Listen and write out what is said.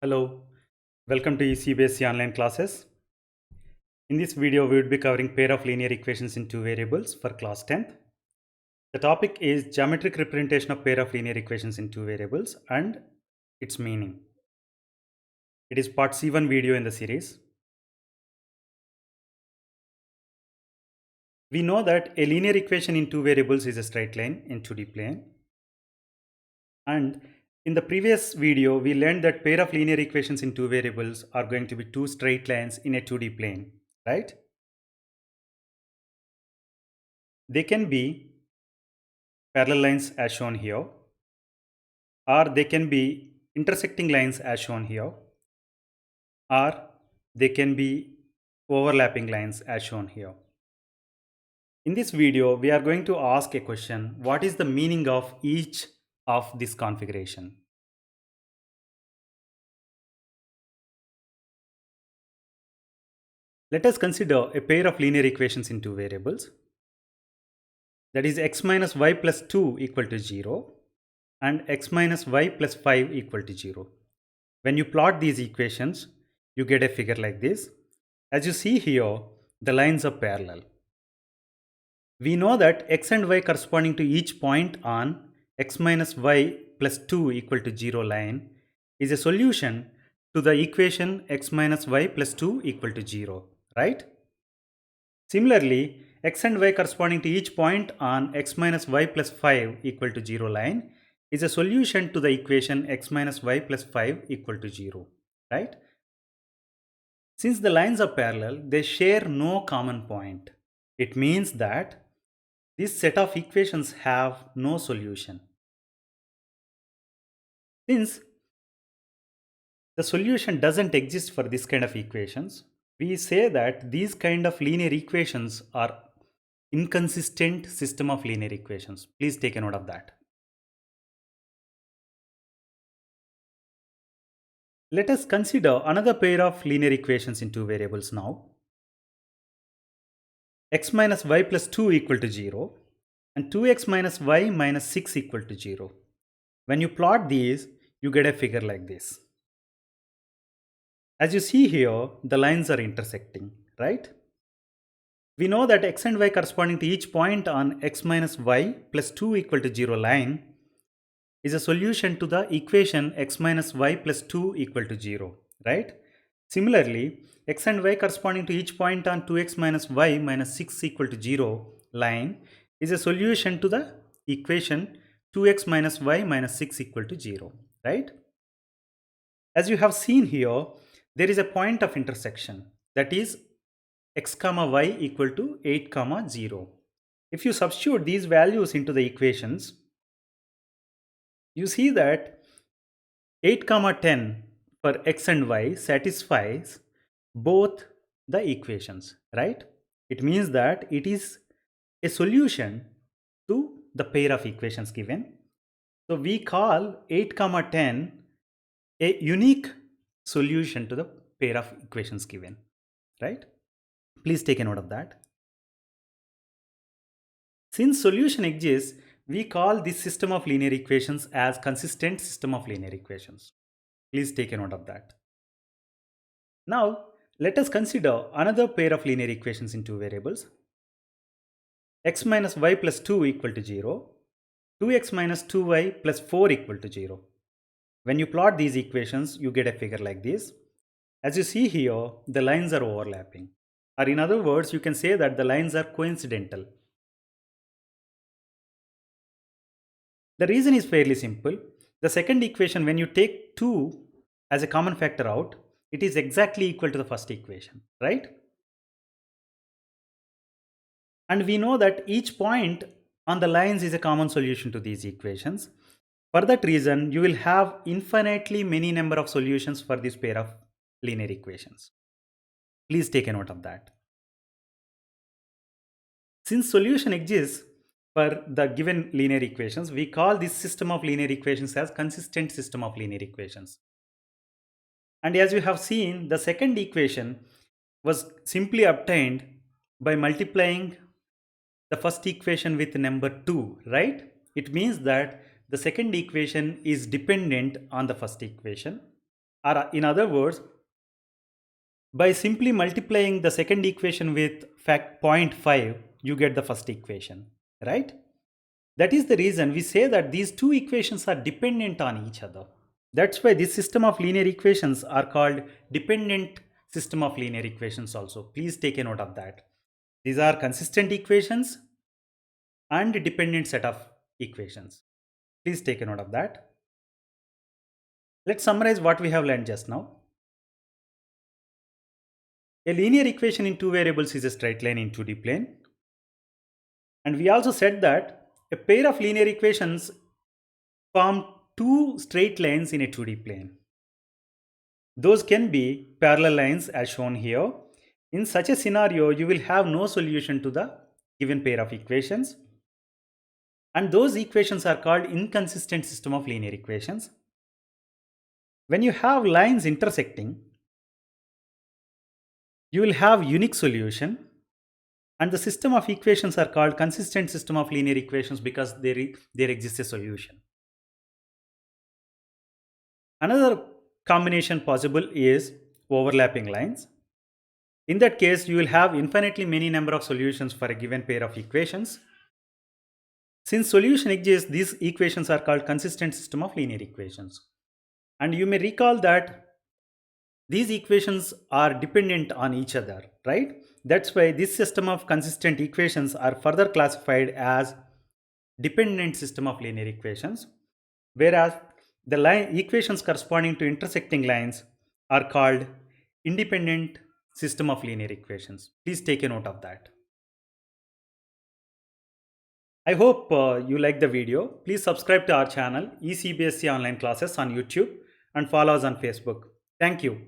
Hello, welcome to ECBSC online classes. In this video, we will be covering pair of linear equations in two variables for class 10th. The topic is geometric representation of pair of linear equations in two variables and its meaning. It is part C1 video in the series. We know that a linear equation in two variables is a straight line in 2D plane. And in the previous video, we learned that pair of linear equations in two variables are going to be two straight lines in a 2D plane, right? They can be parallel lines as shown here, or they can be intersecting lines as shown here, or they can be overlapping lines as shown here. In this video, we are going to ask a question: what is the meaning of each of this configuration? Let us consider a pair of linear equations in two variables, that is x minus y plus 2 equal to 0 and x minus y plus 5 equal to 0. When you plot these equations, you get a figure like this. As you see here, the lines are parallel. We know that x and y corresponding to each point on x minus y plus 2 equal to 0 line is a solution to the equation x minus y plus 2 equal to 0, right? Similarly, x and y corresponding to each point on x minus y plus 5 equal to 0 line is a solution to the equation x minus y plus 5 equal to 0, right? Since the lines are parallel, they share no common point. It means that this set of equations have no solution. Since the solution doesn't exist for this kind of equations, we say that these kind of linear equations are inconsistent system of linear equations. Please take a note of that. Let us consider another pair of linear equations in two variables now. X minus y plus 2 equal to 0 and 2x minus y minus 6 equal to 0. When you plot these, you get a figure like this. As you see here, the lines are intersecting, right? We know that x and y corresponding to each point on x minus y plus 2 equal to 0 line is a solution to the equation x minus y plus 2 equal to 0, right? Similarly, x and y corresponding to each point on 2x minus y minus 6 equal to 0 line is a solution to the equation 2x minus y minus 6 equal to 0, right? As you have seen here, there is a point of intersection, that is x comma y equal to 8 comma 0. If you substitute these values into the equations, you see that 8 comma 10 for x and y satisfies both the equations, right? It means that it is a solution to the pair of equations given. So we call 8 comma 10 a unique solution to the pair of equations given, right? Please take a note of that. Since solution exists, we call this system of linear equations as consistent system of linear equations. Please take a note of that. Now, let us consider another pair of linear equations in two variables. X minus y plus 2 equal to 0, 2x minus 2y plus 4 equal to 0. When you plot these equations, you get a figure like this. As you see here, the lines are overlapping. Or in other words, you can say that the lines are coincidental. The reason is fairly simple. The second equation, when you take 2 as a common factor out, it is exactly equal to the first equation, right? And we know that each point on the lines is a common solution to these equations. For that reason, you will have infinitely many number of solutions for this pair of linear equations. Please take a note of that. Since solution exists for the given linear equations, we call this system of linear equations as consistent system of linear equations. And as you have seen, the second equation was simply obtained by multiplying the first equation with number 2, right? It means that the second equation is dependent on the first equation. Or in other words, by simply multiplying the second equation with fact 0.5, you get the first equation, right? That is the reason we say that these two equations are dependent on each other. That's why this system of linear equations are called dependent system of linear equations also. Please take a note of that. These are consistent equations and dependent set of equations. Please take a note of that. Let's summarize what we have learned just now. A linear equation in two variables is a straight line in 2D plane. And we also said that a pair of linear equations form two straight lines in a 2D plane. Those can be parallel lines as shown here. In such a scenario, you will have no solution to the given pair of equations. And those equations are called inconsistent system of linear equations. When you have lines intersecting, you will have unique solution, and the system of equations are called consistent system of linear equations because there exists a solution. Another combination possible is overlapping lines. In that case, you will have infinitely many number of solutions for a given pair of equations. Since solution exists, these equations are called consistent system of linear equations. And you may recall that these equations are dependent on each other, right? That's why this system of consistent equations are further classified as dependent system of linear equations, whereas the line equations corresponding to intersecting lines are called independent system of linear equations. Please take a note of that. I hope you like the video. Please subscribe to our channel, eCBSE Online Classes on YouTube, and follow us on Facebook. Thank you.